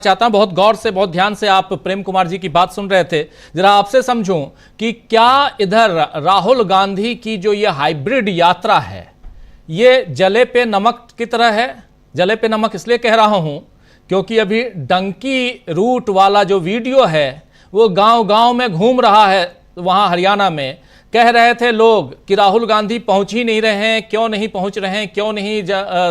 चाहता हूं, बहुत गौर से, बहुत ध्यान से आप प्रेम कुमार जी की बात सुन रहे थे। जरा आपसे समझूं कि क्या इधर राहुल गांधी की जो ये हाइब्रिड यात्रा है, ये जले पे नमक की तरह है। जले पे नमक इसलिए कह रहा हूं क्योंकि अभी डंकी रूट वाला जो वीडियो है वो गांव गांव में घूम रहा है। वहां हरियाणा में कह रहे थे लोग कि राहुल गांधी पहुंच ही नहीं रहे हैं, क्यों नहीं पहुंच रहे हैं, क्यों नहीं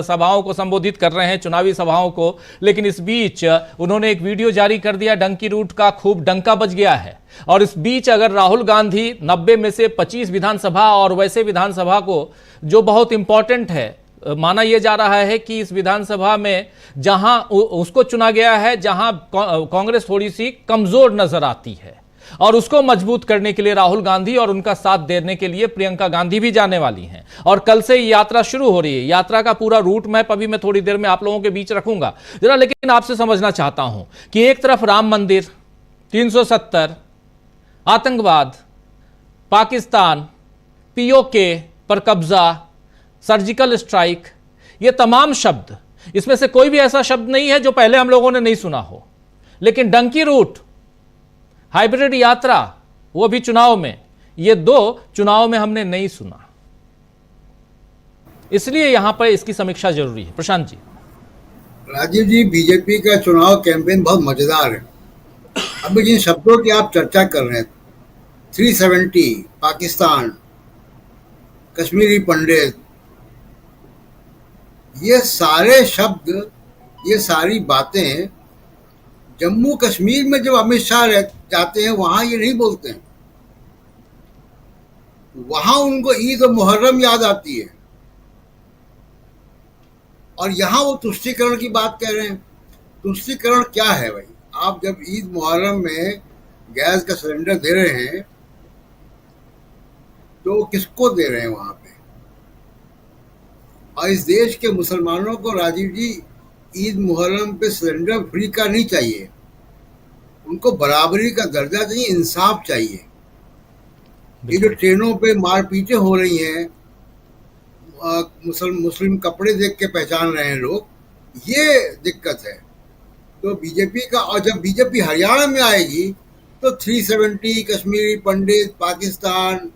सभाओं को संबोधित कर रहे हैं, चुनावी सभाओं को। लेकिन इस बीच उन्होंने एक वीडियो जारी कर दिया डंकी रूट का, खूब डंका बज गया है। और इस बीच अगर राहुल गांधी 90 में से 25 विधानसभा और वैसे विधानसभा को जो बहुत इंपॉर्टेंट है, माना यह जा रहा है कि इस विधानसभा में जहां उसको चुना गया है जहां कांग्रेस थोड़ी सी कमजोर नजर आती है, और उसको मजबूत करने के लिए राहुल गांधी और उनका साथ देने के लिए प्रियंका गांधी भी जाने वाली हैं। और कल से यात्रा शुरू हो रही है। यात्रा का पूरा रूट मैप अभी मैं थोड़ी देर में आप लोगों के बीच रखूंगा जरा। लेकिन आपसे समझना चाहता हूं कि एक तरफ राम मंदिर, 370, आतंकवाद, पाकिस्तान, पीओके पर कब्जा, सर्जिकल स्ट्राइक, ये तमाम शब्द, इसमें से कोई भी ऐसा शब्द नहीं है जो पहले हम लोगों ने नहीं सुना हो। लेकिन डंकी रूट, हाइब्रिड यात्रा, वो भी चुनाव में, ये दो चुनाव में हमने नहीं सुना। इसलिए यहां पर इसकी समीक्षा जरूरी है। प्रशांत जी। राजीव जी, बीजेपी का चुनाव कैंपेन बहुत मजेदार है। अब जिन शब्दों की आप चर्चा कर रहे हैं, 370, पाकिस्तान, कश्मीरी पंडित, ये सारे शब्द, ये सारी बातें जम्मू कश्मीर में जब अमित शाह जाते हैं वहां ये नहीं बोलते हैं। वहां उनको ईद और मुहर्रम याद आती है, और यहां वो तुष्टीकरण की बात कह रहे हैं। तुष्टीकरण क्या है भाई? आप जब ईद मुहर्रम में गैस का सिलेंडर दे रहे हैं तो किसको दे रहे हैं वहां पे? और इस देश के मुसलमानों को राजीव जी ईद मुहर्रम पे सिलेंडर फ्री का नहीं चाहिए, उनको बराबरी का दर्जा चाहिए, इंसाफ चाहिए। ये जो ट्रेनों पे मारपीटें हो रही हैं, मुस्लिम कपड़े देख के पहचान रहे हैं लोग, ये दिक्कत है। तो बीजेपी का, और जब बीजेपी हरियाणा में आएगी तो 370, कश्मीरी पंडित, पाकिस्तान,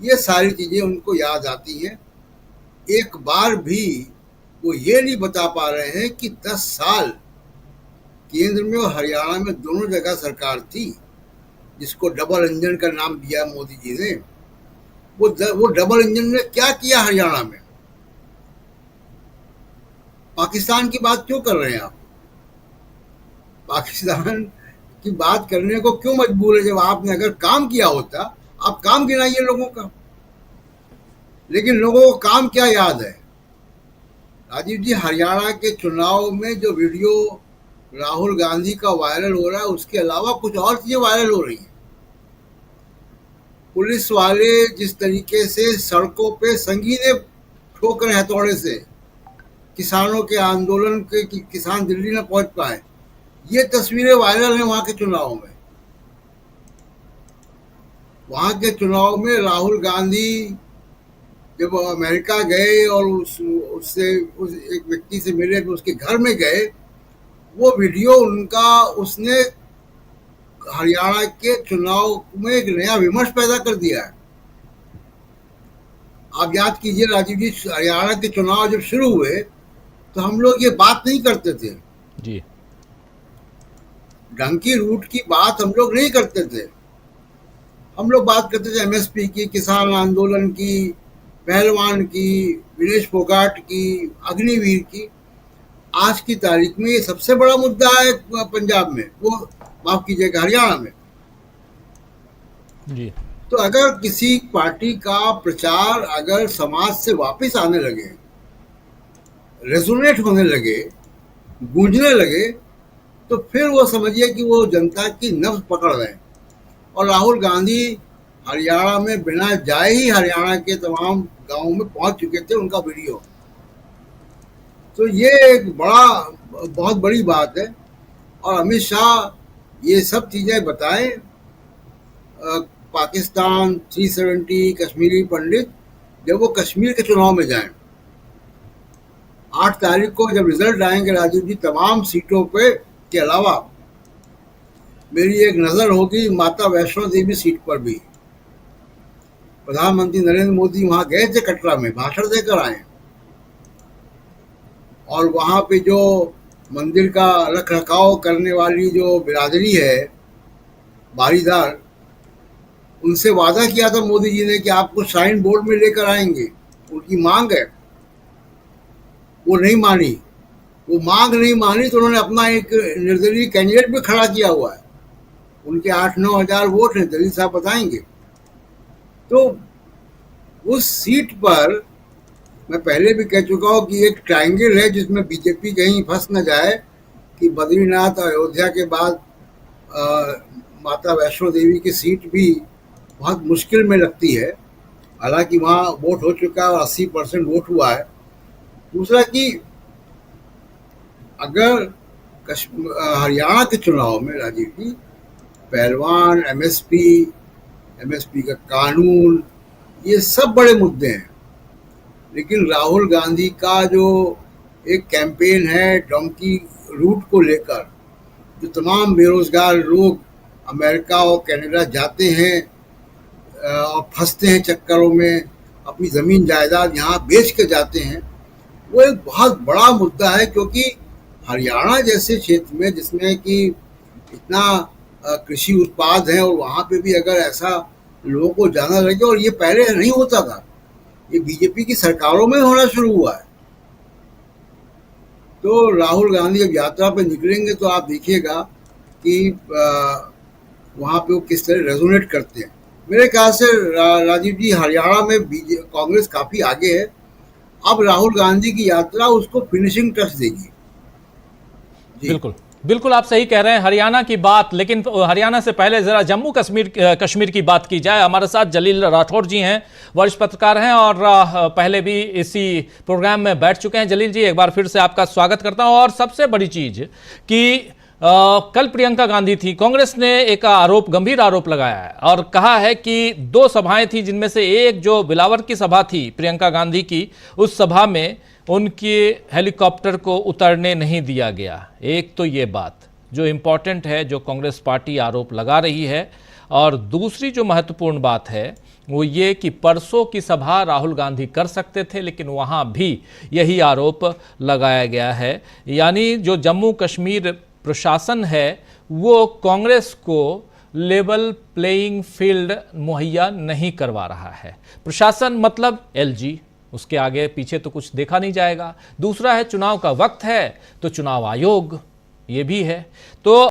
ये सारी चीजें उनको याद आती हैं। एक बार भी वो ये नहीं बता पा रहे हैं कि 10 साल केंद्र में और हरियाणा में दोनों जगह सरकार थी, जिसको डबल इंजन का नाम दिया मोदी जी ने। वो डबल इंजन ने क्या किया हरियाणा में? पाकिस्तान की बात क्यों कर रहे हैं आप? पाकिस्तान की बात करने को क्यों मजबूर है? जब आपने अगर काम किया होता, आप काम गिनाइए लोगों का। लेकिन लोगों को काम क्या याद है? राजीव जी, हरियाणा के चुनाव में जो वीडियो राहुल गांधी का वायरल हो रहा है, उसके अलावा कुछ और चीजें वायरल हो रही हैं। पुलिस वाले जिस तरीके से सड़कों पे संगीने ठोक रहे हथौड़े से किसानों के आंदोलन के, किसान दिल्ली न पहुंच पाए, ये तस्वीरें वायरल हैं वहां के चुनाव में। वहां के चुनाव में राहुल गांधी जब अमेरिका गए और उससे उस एक व्यक्ति से मिले, उसके घर में गए, वो वीडियो उनका, उसने हरियाणा के चुनाव में एक नया विमर्श पैदा कर दिया है। आप याद कीजिए राजीव जी, हरियाणा के चुनाव जब शुरू हुए तो हम लोग ये बात नहीं करते थे जी। डंकी रूट की बात हम लोग नहीं करते थे। हम लोग बात करते थे एमएसपी की, किसान आंदोलन की, पहलवान की, विनेश फोगाट की, अग्निवीर की। आज की तारीख में ये सबसे बड़ा मुद्दा है पंजाब में, वो माफ कीजिएगा हरियाणा में जी। तो अगर किसी पार्टी का प्रचार अगर समाज से वापस आने लगे, रेजोनेट होने लगे, गूंजने लगे, तो फिर वो समझिए कि वो जनता की नब्ज पकड़ रहे हैं। और राहुल गांधी हरियाणा में बिना जाए ही हरियाणा के तमाम गांवों में पहुंच चुके थे, उनका वीडियो। तो ये एक बहुत बड़ी बात है। और अमित शाह ये सब चीजें बताएं, पाकिस्तान, 370, कश्मीरी पंडित, जब वो कश्मीर के चुनाव में जाएं। 8 तारीख को जब रिजल्ट आएंगे राजीव जी, तमाम सीटों पे के अलावा मेरी एक नज़र होगी माता वैष्णो देवी सीट पर भी। प्रधानमंत्री नरेंद्र मोदी वहां गए थे, कटरा में भाषण देकर आए, और वहां पे जो मंदिर का रख रखाव करने वाली जो बिरादरी है, बारीदार, उनसे वादा किया था मोदी जी ने कि आपको श्राइन बोर्ड में लेकर आएंगे। उनकी मांग है, वो नहीं मानी। वो मांग नहीं मानी तो उन्होंने अपना एक निर्दलीय कैंडिडेट भी खड़ा किया हुआ है। उनके 8-9 हजार वोट हैं, दलित साहब बताएंगे। तो उस सीट पर मैं पहले भी कह चुका हूं कि एक ट्रायंगल है जिसमें बीजेपी कहीं फंस न जाए कि बद्रीनाथ और अयोध्या के बाद माता वैष्णो देवी की सीट भी बहुत मुश्किल में लगती है। हालांकि वहाँ वोट हो चुका है और 80% वोट हुआ है। दूसरा कि अगर हरियाणा के चुनाव में राजीव जी, पहलवान, एमएसपी का कानून, ये सब बड़े मुद्दे हैं, लेकिन राहुल गांधी का जो एक कैंपेन है डोंकी रूट को लेकर, जो तमाम बेरोजगार लोग अमेरिका और कनाडा जाते हैं और फंसते हैं चक्करों में, अपनी ज़मीन जायदाद यहाँ बेच के जाते हैं, वो एक बहुत बड़ा मुद्दा है। क्योंकि हरियाणा जैसे क्षेत्र में जिसमें कि इतना कृषि उत्पाद है, और वहाँ पे भी अगर ऐसा लोगों को जाना लगे, और ये पहले नहीं होता था, ये बीजेपी की सरकारों में होना शुरू हुआ है। तो राहुल गांधी जब यात्रा पे निकलेंगे तो आप देखिएगा कि वहाँ पे वो किस तरह रेजोनेट करते हैं। मेरे ख्याल से राजीव जी, हरियाणा में कांग्रेस काफी आगे है। अब राहुल गांधी की यात्रा उसको फिनिशिंग टच देगी। बिल्कुल बिल्कुल, आप सही कह रहे हैं हरियाणा की बात। लेकिन हरियाणा से पहले जरा जम्मू कश्मीर की बात की जाए। हमारे साथ जलील राठौर जी हैं, वरिष्ठ पत्रकार हैं और पहले भी इसी प्रोग्राम में बैठ चुके हैं। जलील जी, एक बार फिर से आपका स्वागत करता हूं। और सबसे बड़ी चीज कि कल प्रियंका गांधी थी, कांग्रेस ने एक गंभीर आरोप लगाया है और कहा है कि 2 सभाएं थी, जिनमें से एक जो बिलावर की सभा थी प्रियंका गांधी की, उस सभा में उनके हेलीकॉप्टर को उतरने नहीं दिया गया। एक तो ये बात जो इम्पोर्टेंट है, जो कांग्रेस पार्टी आरोप लगा रही है। और दूसरी जो महत्वपूर्ण बात है वो ये कि परसों की सभा राहुल गांधी कर सकते थे, लेकिन वहाँ भी यही आरोप लगाया गया है। यानी जो जम्मू कश्मीर प्रशासन है वो कांग्रेस को लेवल प्लेइंग फील्ड मुहैया नहीं करवा रहा है। प्रशासन मतलब एलजी, उसके आगे पीछे तो कुछ देखा नहीं जाएगा। दूसरा है चुनाव का वक्त है तो चुनाव आयोग, ये भी है। तो